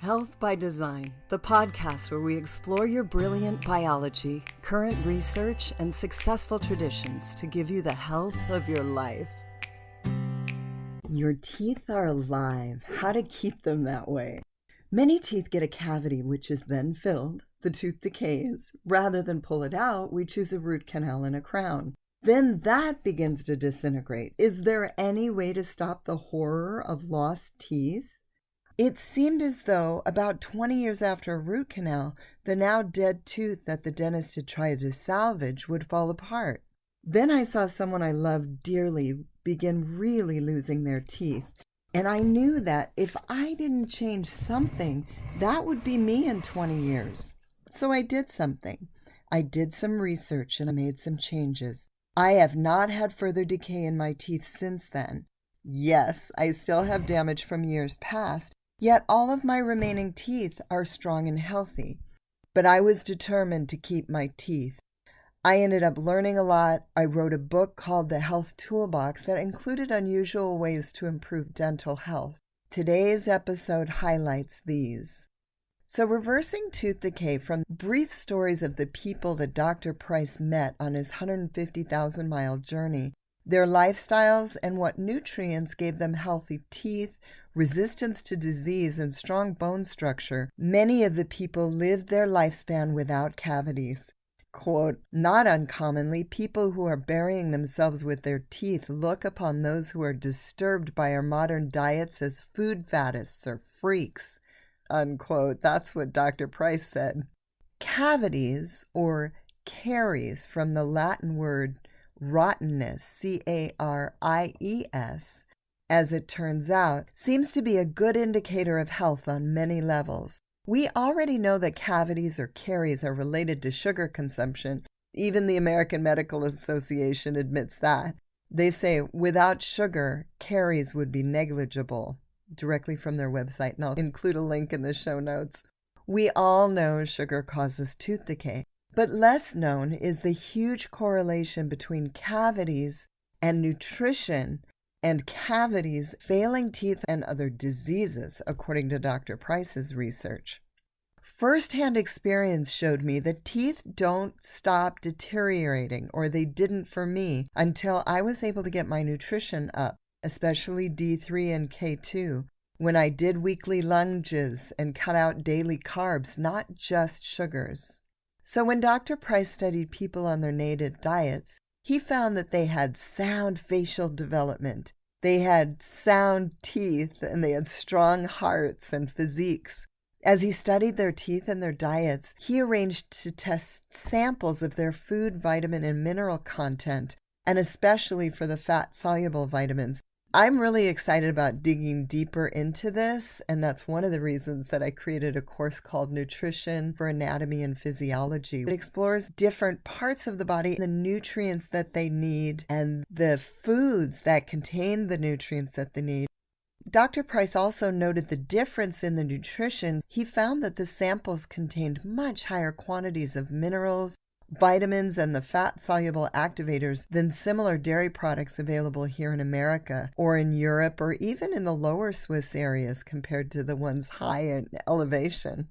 Health by Design, the podcast where we explore your brilliant biology, current research, and successful traditions to give you the health of your life. Your teeth are alive. How to keep them that way. Many teeth get a cavity which is then filled. The tooth decays. Rather than pull it out, we choose a root canal and a crown. Then that begins to disintegrate. Is there any way to stop the horror of lost teeth? It seemed as though about 20 years after a root canal, the now dead tooth that the dentist had tried to salvage would fall apart. Then I saw someone I loved dearly begin really losing their teeth. And I knew that if I didn't change something, that would be me in 20 years. So I did something. I did some research and I made some changes. I have not had further decay in my teeth since then. Yes, I still have damage from years past, yet all of my remaining teeth are strong and healthy. But I was determined to keep my teeth. I ended up learning a lot. I wrote a book called The Health Toolbox that included unusual ways to improve dental health. Today's episode highlights these. So, reversing tooth decay from brief stories of the people that Dr. Price met on his 150,000-mile journey, their lifestyles, and what nutrients gave them healthy teeth, resistance to disease, and strong bone structure, many of the people lived their lifespan without cavities. Quote, not uncommonly, people who are burying themselves with their teeth look upon those who are disturbed by our modern diets as food faddists or freaks. Unquote. That's what Dr. Price said. Cavities, or caries, from the Latin word rottenness, C-A-R-I-E-S, as it turns out, seems to be a good indicator of health on many levels. We already know that cavities or caries are related to sugar consumption. Even the American Medical Association admits that. They say without sugar, caries would be negligible, directly from their website, and I'll include a link in the show notes. We all know sugar causes tooth decay, but less known is the huge correlation between cavities and nutrition and cavities, failing teeth, and other diseases, according to Dr. Price's research. First-hand experience showed me that teeth don't stop deteriorating, or they didn't for me, until I was able to get my nutrition up, especially D3 and K2, when I did weekly lunges and cut out daily carbs, not just sugars. So when Dr. Price studied people on their native diets, he found that they had sound facial development, they had sound teeth, and they had strong hearts and physiques. As he studied their teeth and their diets, he arranged to test samples of their food, vitamin, and mineral content, and especially for the fat-soluble vitamins. I'm really excited about digging deeper into this, and that's one of the reasons that I created a course called Nutrition for Anatomy and Physiology. It explores different parts of the body, the nutrients that they need, and the foods that contain the nutrients that they need. Dr. Price also noted the difference in the nutrition. He found that the samples contained much higher quantities of minerals, vitamins, and the fat-soluble activators than similar dairy products available here in America or in Europe or even in the lower Swiss areas compared to the ones high in elevation.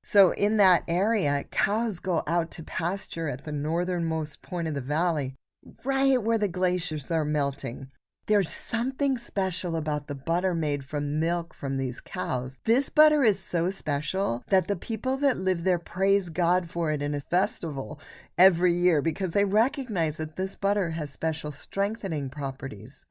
So in that area, cows go out to pasture at the northernmost point of the valley, right where the glaciers are melting. There's something special about the butter made from milk from these cows. This butter is so special that the people that live there praise God for it in a festival every year because they recognize that this butter has special strengthening properties.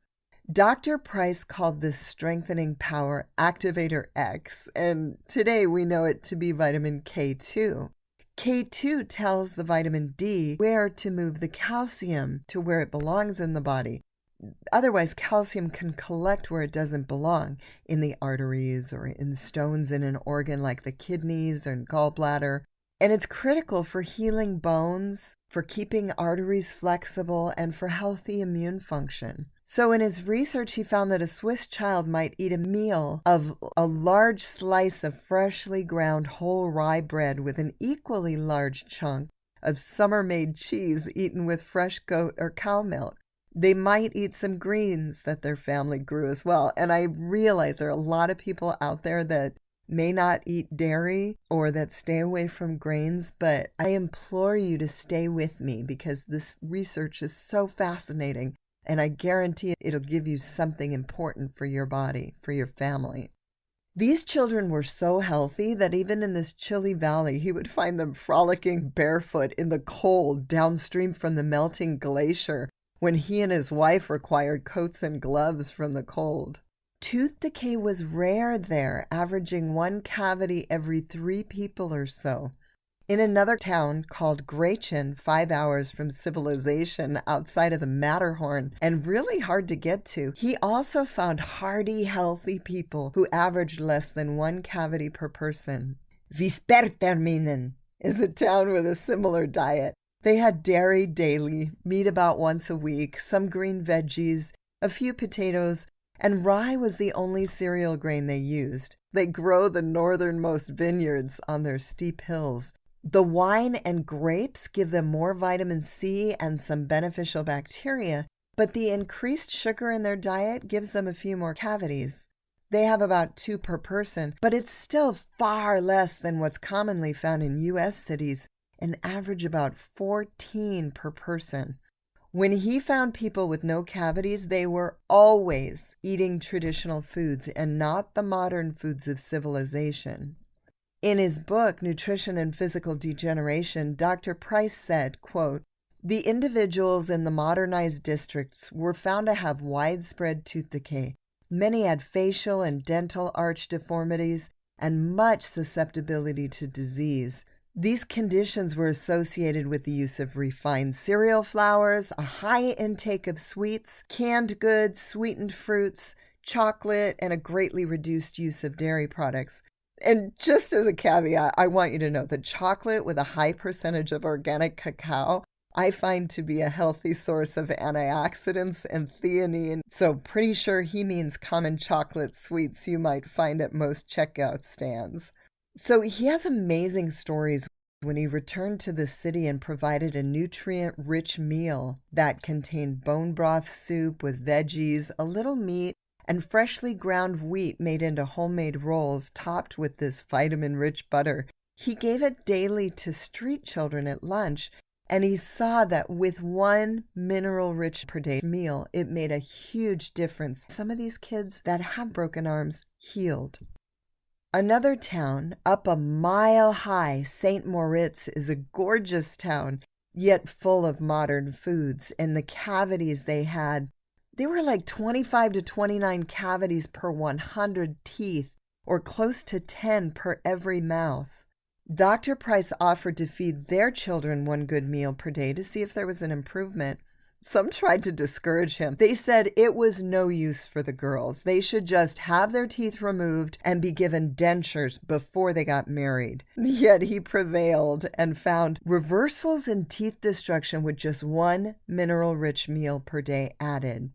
Dr. Price called this strengthening power Activator X, and today we know it to be vitamin K2. K2 tells the vitamin D where to move the calcium to where it belongs in the body. Otherwise, calcium can collect where it doesn't belong, in the arteries or in stones in an organ like the kidneys or gallbladder. And it's critical for healing bones, for keeping arteries flexible, and for healthy immune function. So in his research, he found that a Swiss child might eat a meal of a large slice of freshly ground whole rye bread with an equally large chunk of summer-made cheese eaten with fresh goat or cow milk. They might eat some greens that their family grew as well. And I realize there are a lot of people out there that may not eat dairy or that stay away from grains, but I implore you to stay with me because this research is so fascinating, and I guarantee it'll give you something important for your body, for your family. These children were so healthy that even in this chilly valley, he would find them frolicking barefoot in the cold downstream from the melting glacier when he and his wife required coats and gloves from the cold. Tooth decay was rare there, averaging 1 cavity every 3 people or so. In another town called Gretchen, 5 hours from civilization outside of the Matterhorn and really hard to get to, he also found hardy, healthy people who averaged less than 1 cavity per person. Visperterminen is a town with a similar diet. They had dairy daily, meat about once a week, some green veggies, a few potatoes, and rye was the only cereal grain they used. They grow the northernmost vineyards on their steep hills. The wine and grapes give them more vitamin C and some beneficial bacteria, but the increased sugar in their diet gives them a few more cavities. They have about 2 per person, but it's still far less than what's commonly found in U.S. cities, an average about 14 per person. When he found people with no cavities, they were always eating traditional foods and not the modern foods of civilization. In his book, Nutrition and Physical Degeneration, Dr. Price said, quote, "The individuals in the modernized districts were found to have widespread tooth decay. Many had facial and dental arch deformities and much susceptibility to disease. These conditions were associated with the use of refined cereal flours, a high intake of sweets, canned goods, sweetened fruits, chocolate, and a greatly reduced use of dairy products." And just as a caveat, I want you to know that chocolate with a high percentage of organic cacao, I find to be a healthy source of antioxidants and theanine. So pretty sure he means common chocolate sweets you might find at most checkout stands. So he has amazing stories when he returned to the city and provided a nutrient-rich meal that contained bone broth soup with veggies, a little meat, and freshly ground wheat made into homemade rolls topped with this vitamin-rich butter. He gave it daily to street children at lunch, and he saw that with 1 mineral-rich per day meal, it made a huge difference. Some of these kids that have broken arms healed. Another town, up a mile high, St. Moritz, is a gorgeous town, yet full of modern foods. And the cavities they had, they were like 25 to 29 cavities per 100 teeth, or close to 10 per every mouth. Dr. Price offered to feed their children 1 good meal per day to see if there was an improvement. Some tried to discourage him. They said it was no use for the girls. They should just have their teeth removed and be given dentures before they got married. Yet he prevailed and found reversals in teeth destruction with just 1 mineral-rich meal per day added.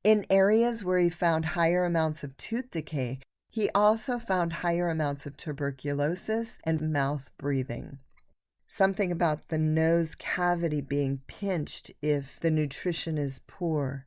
In areas where he found higher amounts of tooth decay, he also found higher amounts of tuberculosis and mouth breathing. Something about the nose cavity being pinched if the nutrition is poor.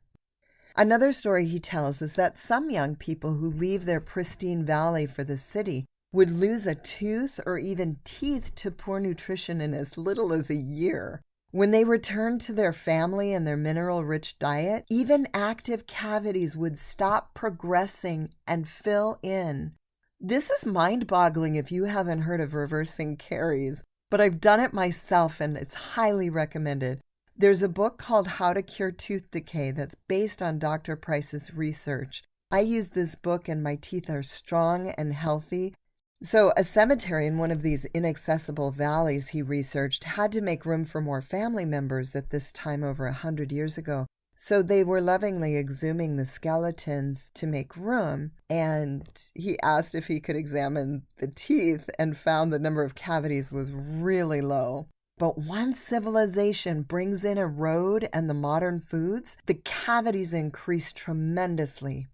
Another story he tells is that some young people who leave their pristine valley for the city would lose a tooth or even teeth to poor nutrition in as little as a year. When they returned to their family and their mineral-rich diet, even active cavities would stop progressing and fill in. This is mind-boggling if you haven't heard of reversing caries. But I've done it myself, and it's highly recommended. There's a book called How to Cure Tooth Decay that's based on Dr. Price's research. I use this book, and my teeth are strong and healthy. So a cemetery in one of these inaccessible valleys he researched had to make room for more family members at this time over 100 years ago. So they were lovingly exhuming the skeletons to make room, and he asked if he could examine the teeth and found the number of cavities was really low. But once civilization brings in a road and the modern foods, the cavities increase tremendously.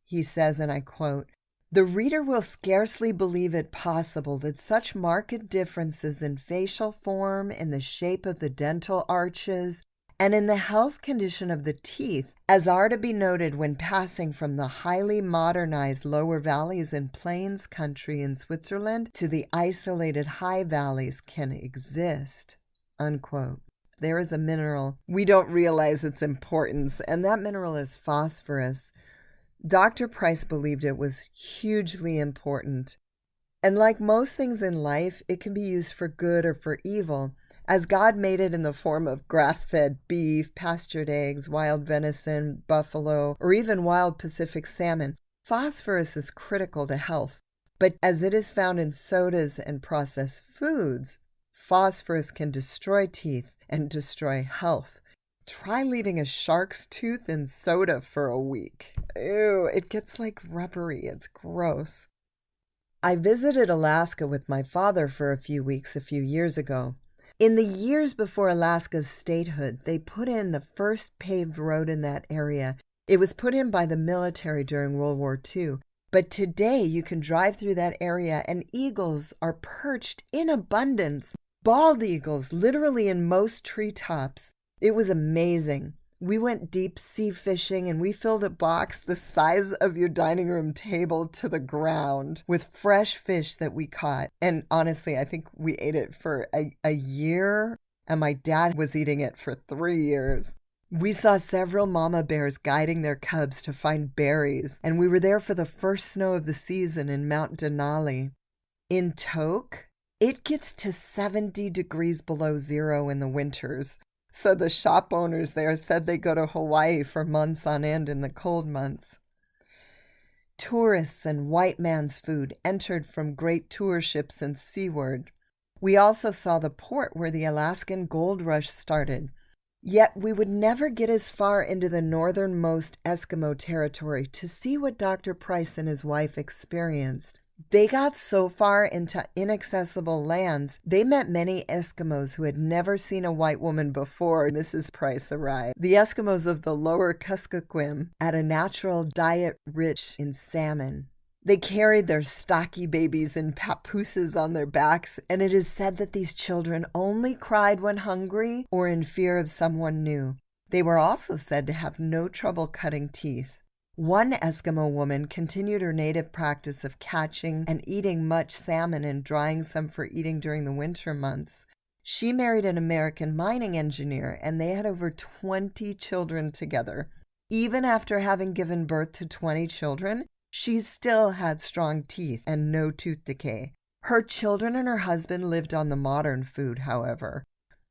He says, and I quote, "The reader will scarcely believe it possible that such marked differences in facial form, in the shape of the dental arches, and in the health condition of the teeth As are to be noted when passing from the highly modernized lower valleys and plains country in Switzerland to the isolated high valleys can exist, unquote. There is a mineral. We don't realize its importance, and that mineral is phosphorus. Dr. Price believed it was hugely important. And like most things in life, it can be used for good or for evil. As God made it in the form of grass-fed beef, pastured eggs, wild venison, buffalo, or even wild Pacific salmon, phosphorus is critical to health. But as it is found in sodas and processed foods, phosphorus can destroy teeth and destroy health. Try leaving a shark's tooth in soda for a week. Ew, it gets like rubbery. It's gross. I visited Alaska with my father for a few weeks a few years ago. In the years before Alaska's statehood, they put in the first paved road in that area. It was put in by the military during World War II. But today you can drive through that area and eagles are perched in abundance. Bald eagles, literally in most treetops. It was amazing. We went deep sea fishing and we filled a box the size of your dining room table to the ground with fresh fish that we caught. And honestly, I think we ate it for a year, and my dad was eating it for 3 years. We saw several mama bears guiding their cubs to find berries, and we were there for the first snow of the season in Mount Denali. In Tok, it gets to 70 degrees below zero in the winters. So the shop owners there said they go to Hawaii for months on end in the cold months. Tourists and white man's food entered from great tour ships and seaward. We also saw the port where the Alaskan gold rush started. Yet we would never get as far into the northernmost Eskimo territory to see what Dr. Price and his wife experienced. They got so far into inaccessible lands, they met many Eskimos who had never seen a white woman before Mrs. Price arrived. The Eskimos of the lower Kuskokwim had a natural diet rich in salmon. They carried their stocky babies in papooses on their backs, and it is said that these children only cried when hungry or in fear of someone new. They were also said to have no trouble cutting teeth. One Eskimo woman continued her native practice of catching and eating much salmon and drying some for eating during the winter months. She married an American mining engineer, and they had over 20 children together. Even after having given birth to 20 children, she still had strong teeth and no tooth decay. Her children and her husband lived on the modern food, however.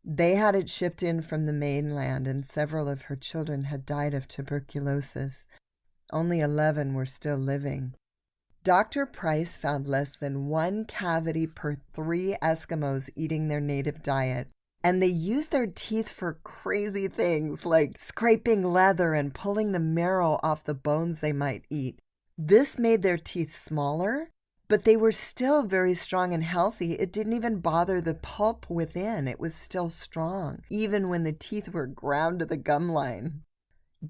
They had it shipped in from the mainland, and several of her children had died of tuberculosis. Only 11 were still living. Dr. Price found less than 1 cavity per 3 Eskimos eating their native diet, and they used their teeth for crazy things like scraping leather and pulling the marrow off the bones they might eat. This made their teeth smaller, but they were still very strong and healthy. It didn't even bother the pulp within. It was still strong, even when the teeth were ground to the gum line.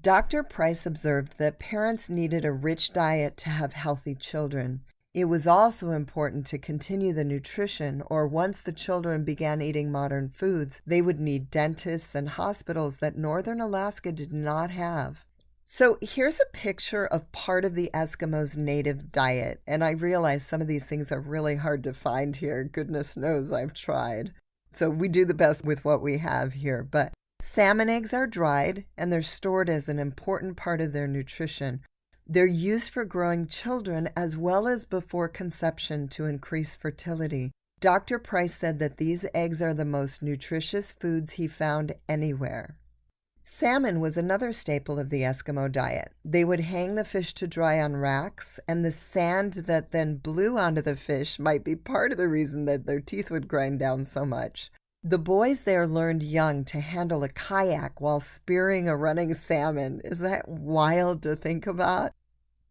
Dr. Price observed that parents needed a rich diet to have healthy children. It was also important to continue the nutrition, or once the children began eating modern foods, they would need dentists and hospitals that northern Alaska did not have. So here's a picture of part of the Eskimos' native diet, and I realize some of these things are really hard to find here. Goodness knows I've tried. So we do the best with what we have here, but salmon eggs are dried, and they're stored as an important part of their nutrition. They're used for growing children as well as before conception to increase fertility. Dr. Price said that these eggs are the most nutritious foods he found anywhere. Salmon was another staple of the Eskimo diet. They would hang the fish to dry on racks, and the sand that then blew onto the fish might be part of the reason that their teeth would grind down so much. The boys there learned young to handle a kayak while spearing a running salmon. Is that wild to think about?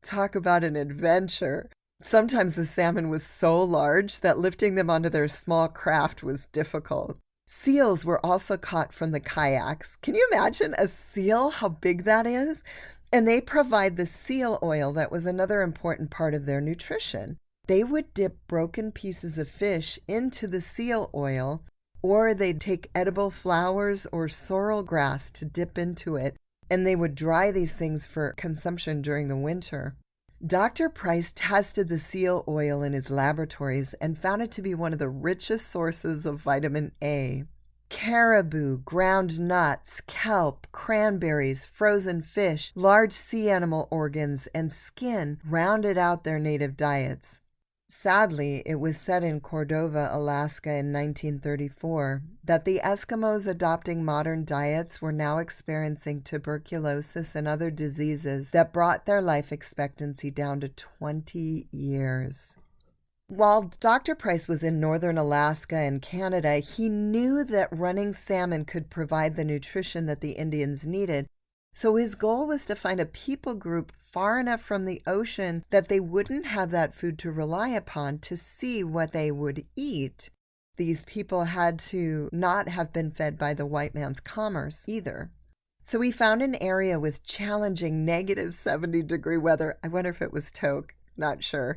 Talk about an adventure. Sometimes the salmon was so large that lifting them onto their small craft was difficult. Seals were also caught from the kayaks. Can you imagine a seal, how big that is? And they provide the seal oil that was another important part of their nutrition. They would dip broken pieces of fish into the seal oil, or they'd take edible flowers or sorrel grass to dip into it. and they would dry these things for consumption during the winter. Dr. Price tested the seal oil in his laboratories and found it to be one of the richest sources of vitamin A. Caribou, ground nuts, kelp, cranberries, frozen fish, large sea animal organs, and skin rounded out their native diets. Sadly, it was said in Cordova, Alaska in 1934 that the Eskimos adopting modern diets were now experiencing tuberculosis and other diseases that brought their life expectancy down to 20 years. While Dr. Price was in northern Alaska and Canada, he knew that running salmon could provide the nutrition that the Indians needed. So his goal was to find a people group far enough from the ocean that they wouldn't have that food to rely upon to see what they would eat. These people had to not have been fed by the white man's commerce either. So he found an area with challenging negative 70-degree weather. I wonder if it was Toke, not sure.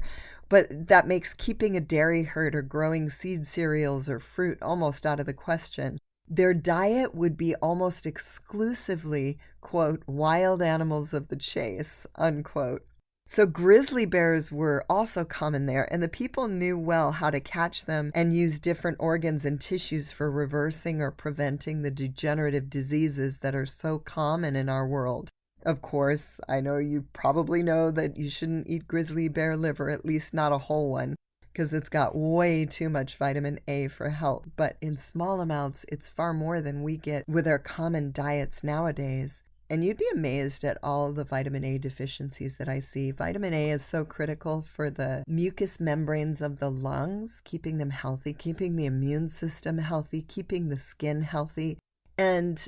But that makes keeping a dairy herd or growing seed cereals or fruit almost out of the question. Their diet would be almost exclusively, quote, wild animals of the chase, unquote. So grizzly bears were also common there, and the people knew well how to catch them and use different organs and tissues for reversing or preventing the degenerative diseases that are so common in our world. Of course, I know you probably know that you shouldn't eat grizzly bear liver, at least not a whole one, because it's got way too much vitamin A for health. But in small amounts, it's far more than we get with our common diets nowadays. And you'd be amazed at all the vitamin A deficiencies that I see. Vitamin A is so critical for the mucous membranes of the lungs, keeping them healthy, keeping the immune system healthy, keeping the skin healthy. And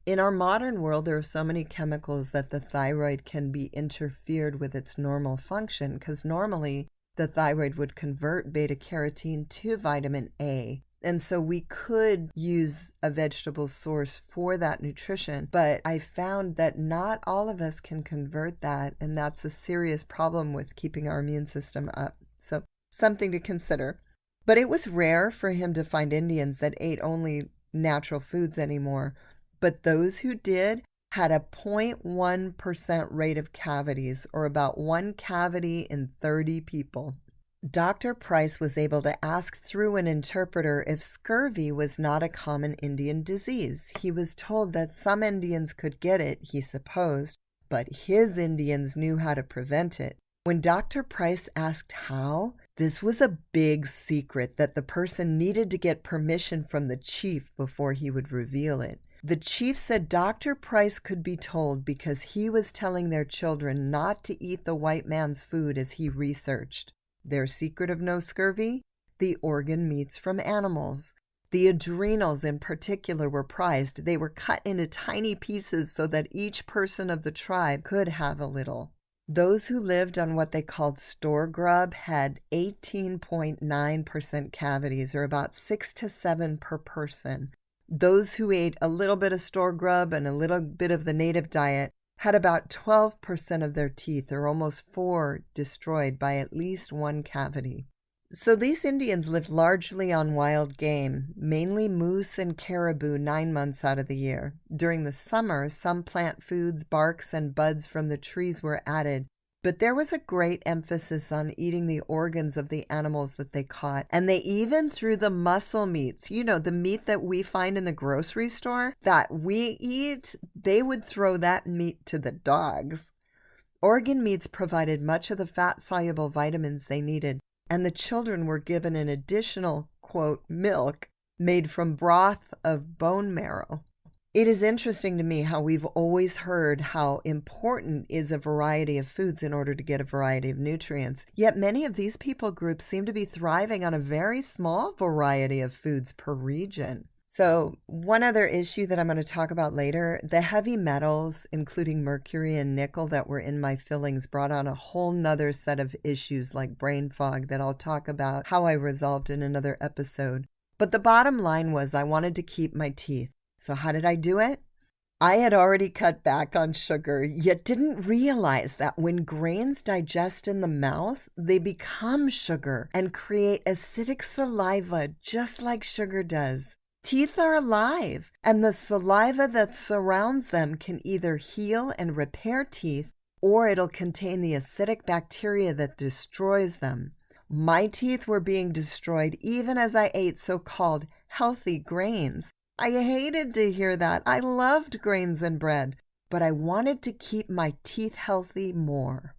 in our modern world, there are so many chemicals that the thyroid can be interfered with its normal function, because normally the thyroid would convert beta-carotene to vitamin A. And so we could use a vegetable source for that nutrition, but I found that not all of us can convert that, and that's a serious problem with keeping our immune system up. So something to consider. But it was rare for him to find Indians that ate only natural foods anymore. But those who did had a 0.1% rate of cavities, or about 1 cavity in 30 people. Dr. Price was able to ask through an interpreter if scurvy was not a common Indian disease. He was told that some Indians could get it, he supposed, but his Indians knew how to prevent it. When Dr. Price asked how, this was a big secret that the person needed to get permission from the chief before he would reveal it. The chief said Dr. Price could be told because he was telling their children not to eat the white man's food as he researched. Their secret of no scurvy? The organ meats from animals. The adrenals in particular were prized. They were cut into tiny pieces so that each person of the tribe could have a little. Those who lived on what they called store grub had 18.9% cavities, or about 6 to 7 per person. Those who ate a little bit of store grub and a little bit of the native diet had about 12% of their teeth, or almost 4, destroyed by at least 1 cavity. So these Indians lived largely on wild game, mainly moose and caribou 9 months out of the year. During the summer, some plant foods, barks, and buds from the trees were added, but there was a great emphasis on eating the organs of the animals that they caught. And they even threw the muscle meats, the meat that we find in the grocery store that we eat, they would throw that meat to the dogs. Organ meats provided much of the fat-soluble vitamins they needed, and the children were given an additional, quote, milk made from broth of bone marrow. It is interesting to me how we've always heard how important is a variety of foods in order to get a variety of nutrients. Yet many of these people groups seem to be thriving on a very small variety of foods per region. So one other issue that I'm going to talk about later, the heavy metals, including mercury and nickel that were in my fillings, brought on a whole nother set of issues like brain fog that I'll talk about how I resolved in another episode. But the bottom line was I wanted to keep my teeth. So how did I do it? I had already cut back on sugar, yet didn't realize that when grains digest in the mouth, they become sugar and create acidic saliva just like sugar does. Teeth are alive, and the saliva that surrounds them can either heal and repair teeth, or it'll contain the acidic bacteria that destroys them. My teeth were being destroyed even as I ate so-called healthy grains. I hated to hear that. I loved grains and bread, but I wanted to keep my teeth healthy more.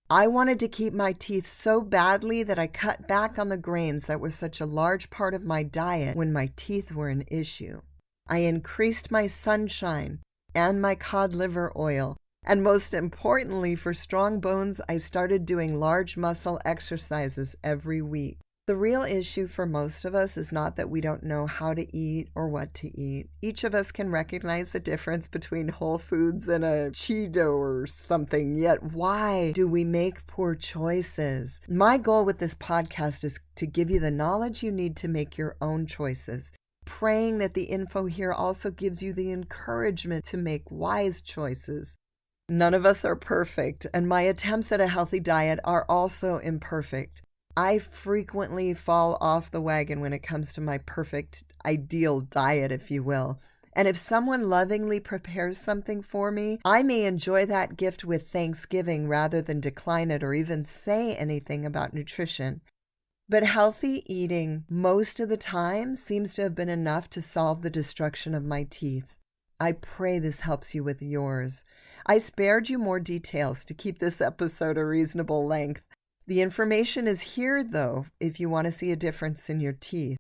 I wanted to keep my teeth so badly that I cut back on the grains that were such a large part of my diet when my teeth were an issue. I increased my sunshine and my cod liver oil, and most importantly, for strong bones, I started doing large muscle exercises every week. The real issue for most of us is not that we don't know how to eat or what to eat. Each of us can recognize the difference between Whole Foods and a Cheeto or something, yet why do we make poor choices? My goal with this podcast is to give you the knowledge you need to make your own choices, praying that the info here also gives you the encouragement to make wise choices. None of us are perfect, and my attempts at a healthy diet are also imperfect. I frequently fall off the wagon when it comes to my perfect, ideal diet, if you will. And if someone lovingly prepares something for me, I may enjoy that gift with thanksgiving rather than decline it or even say anything about nutrition. But healthy eating most of the time seems to have been enough to solve the destruction of my teeth. I pray this helps you with yours. I spared you more details to keep this episode a reasonable length. The information is here, though, if you want to see a difference in your teeth.